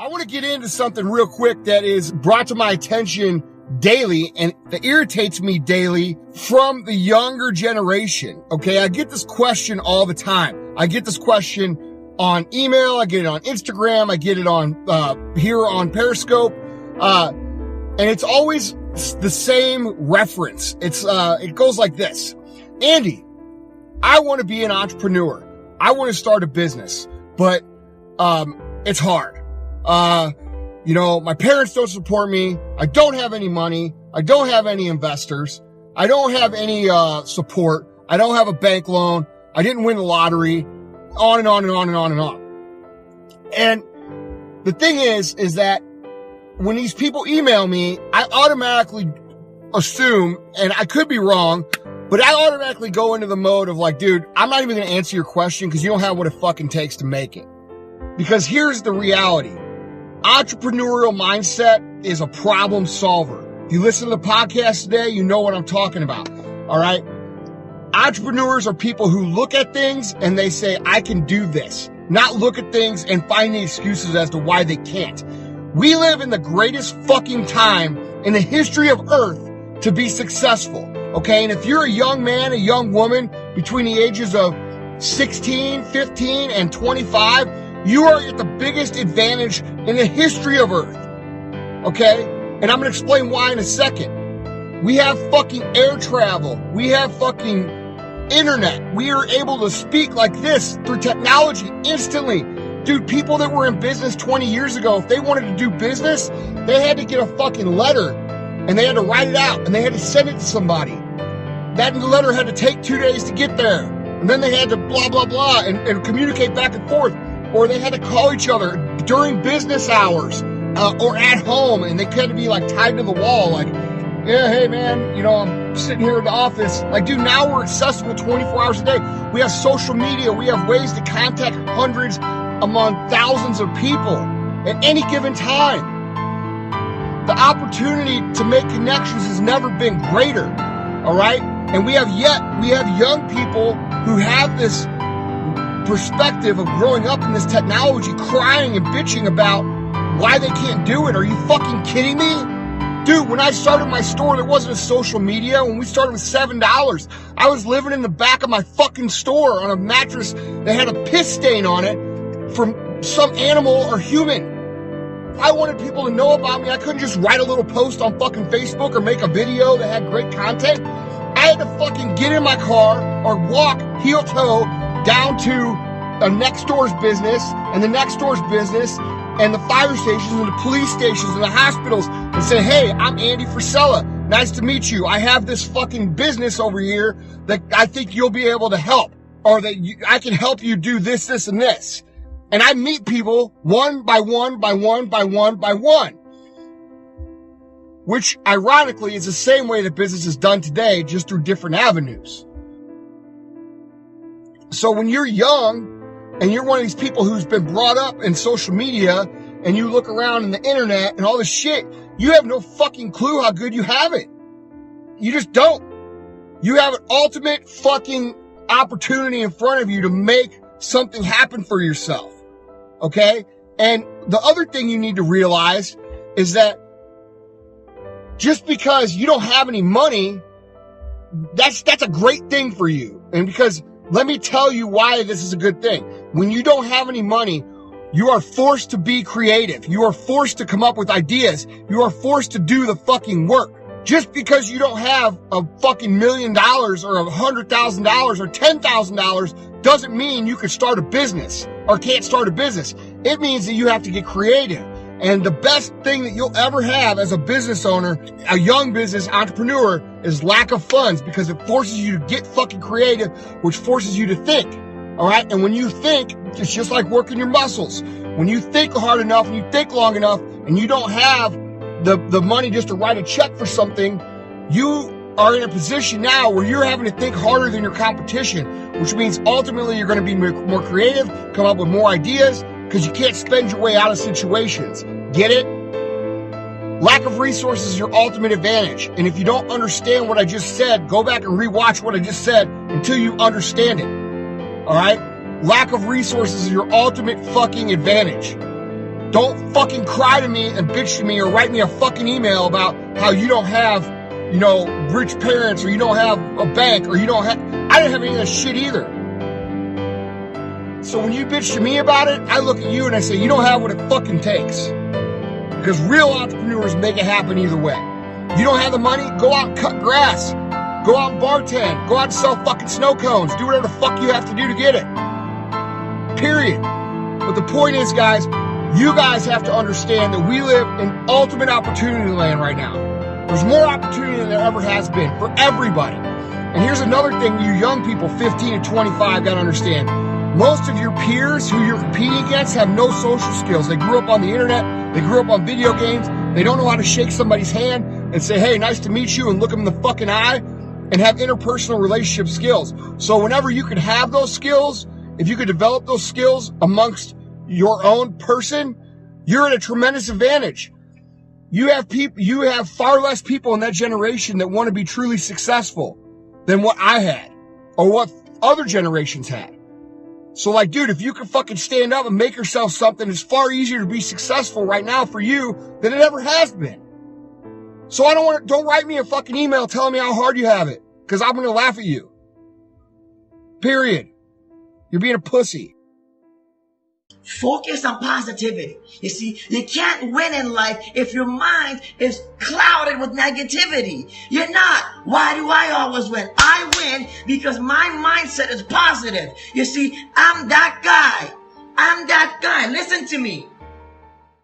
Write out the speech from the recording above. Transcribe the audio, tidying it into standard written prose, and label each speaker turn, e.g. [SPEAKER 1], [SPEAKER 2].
[SPEAKER 1] I want to get into something real quick that is brought to my attention daily and that irritates me daily from the younger generation. Okay, I get this question all the time. I get this question on email, I get it on Instagram, I get it on here on Periscope, and it's always the same reference. It goes like this: Andy, I want to be an entrepreneur. I want to start a business, but it's hard. My parents don't support me. I don't have any money. I don't have any investors. I don't have any support. I don't have a bank loan. I didn't win the lottery. On and on and on and on and on. And the thing is that when these people email me, I automatically assume, and I could be wrong, but I automatically go into the mode of like, dude, I'm not even going to answer your question because you don't have what it fucking takes to make it. Because here's the reality. Entrepreneurial mindset is a problem solver. If you listen to the podcast today, you know what I'm talking about. All right. Entrepreneurs are people who look at things and they say, I can do this. Not look at things and find the excuses as to why they can't. We live in the greatest fucking time in the history of Earth to be successful. Okay. And if you're a young man, a young woman between the ages of 16, 15, and 25, you are at the biggest advantage in the history of Earth. Okay? And I'm going to explain why in a second. We have fucking air travel. We have fucking internet. We are able to speak like this through technology instantly. Dude, people that were in business 20 years ago, if they wanted to do business, they had to get a fucking letter and they had to write it out and they had to send it to somebody. That letter had to take 2 days to get there. And then they had to blah, blah, blah and communicate back and forth. Or they had to call each other during business hours, or at home, and they had to be like tied to the wall, like, yeah, hey man, I'm sitting here in the office. Like, dude, now we're accessible 24 hours a day. We have social media. We have ways to contact hundreds among thousands of people at any given time. The opportunity to make connections has never been greater. All right. And we have young people who have this perspective of growing up in this technology, crying and bitching about why they can't do it. Are you fucking kidding me? Dude, when I started my store, there wasn't a social media. When we started with $7, I was living in the back of my fucking store on a mattress that had a piss stain on it from some animal or human. If I wanted people to know about me, I couldn't just write a little post on fucking Facebook or make a video that had great content. I had to fucking get in my car or walk heel toe down to a next door's business and the next door's business and the fire stations and the police stations and the hospitals and say, hey, I'm Andy Frisella. Nice to meet you. I have this fucking business over here that I think you'll be able to help, or that I can help you do this, this, and this. And I meet people one by one by one by one by one, which ironically is the same way that business is done today, just through different avenues. So when you're young and you're one of these people who's been brought up in social media and you look around in the internet and all this shit, you have no fucking clue how good you have it. You just don't. You have an ultimate fucking opportunity in front of you to make something happen for yourself. Okay? And the other thing you need to realize is that just because you don't have any money, that's a great thing for you. And because let me tell you why this is a good thing. When you don't have any money, you are forced to be creative. You are forced to come up with ideas. You are forced to do the fucking work. Just because you don't have a fucking $1 million or $100,000 or $10,000 doesn't mean you can start a business or can't start a business. It means that you have to get creative. And the best thing that you'll ever have as a business owner, a young business entrepreneur, is lack of funds, because it forces you to get fucking creative, which forces you to think. All right. And when you think, it's just like working your muscles. When you think hard enough and you think long enough and you don't have the money just to write a check for something, you are in a position now where you're having to think harder than your competition, which means ultimately you're going to be more creative, come up with more ideas, because you can't spend your way out of situations. Get it? Lack of resources is your ultimate advantage. And if you don't understand what I just said, go back and rewatch what I just said until you understand it. All right? Lack of resources is your ultimate fucking advantage. Don't fucking cry to me and bitch to me or write me a fucking email about how you don't have, rich parents, or you don't have a bank, or you don't have... I didn't have any of that shit either. So when you bitch to me about it, I look at you and I say, you don't have what it fucking takes. Because real entrepreneurs make it happen either way. You don't have the money, go out and cut grass. Go out and bartend. Go out and sell fucking snow cones. Do whatever the fuck you have to do to get it. Period. But the point is, guys, you guys have to understand that we live in ultimate opportunity land right now. There's more opportunity than there ever has been for everybody. And here's another thing you young people, 15 to 25, got to understand. Most of your peers who you're competing against have no social skills. They grew up on the internet. They grew up on video games. They don't know how to shake somebody's hand and say, hey, nice to meet you, and look them in the fucking eye and have interpersonal relationship skills. So whenever you could have those skills, if you could develop those skills amongst your own person, you're at a tremendous advantage. You have far less people in that generation that want to be truly successful than what I had or what other generations had. So like, dude, if you can fucking stand up and make yourself something, it's far easier to be successful right now for you than it ever has been. So don't write me a fucking email telling me how hard you have it, because I'm going to laugh at you. Period. You're being a pussy.
[SPEAKER 2] Focus on positivity. You see, you can't win in life if your mind is clouded with negativity. You're not. Why do I always win? I win because my mindset is positive. You see, I'm that guy. I'm that guy. Listen to me.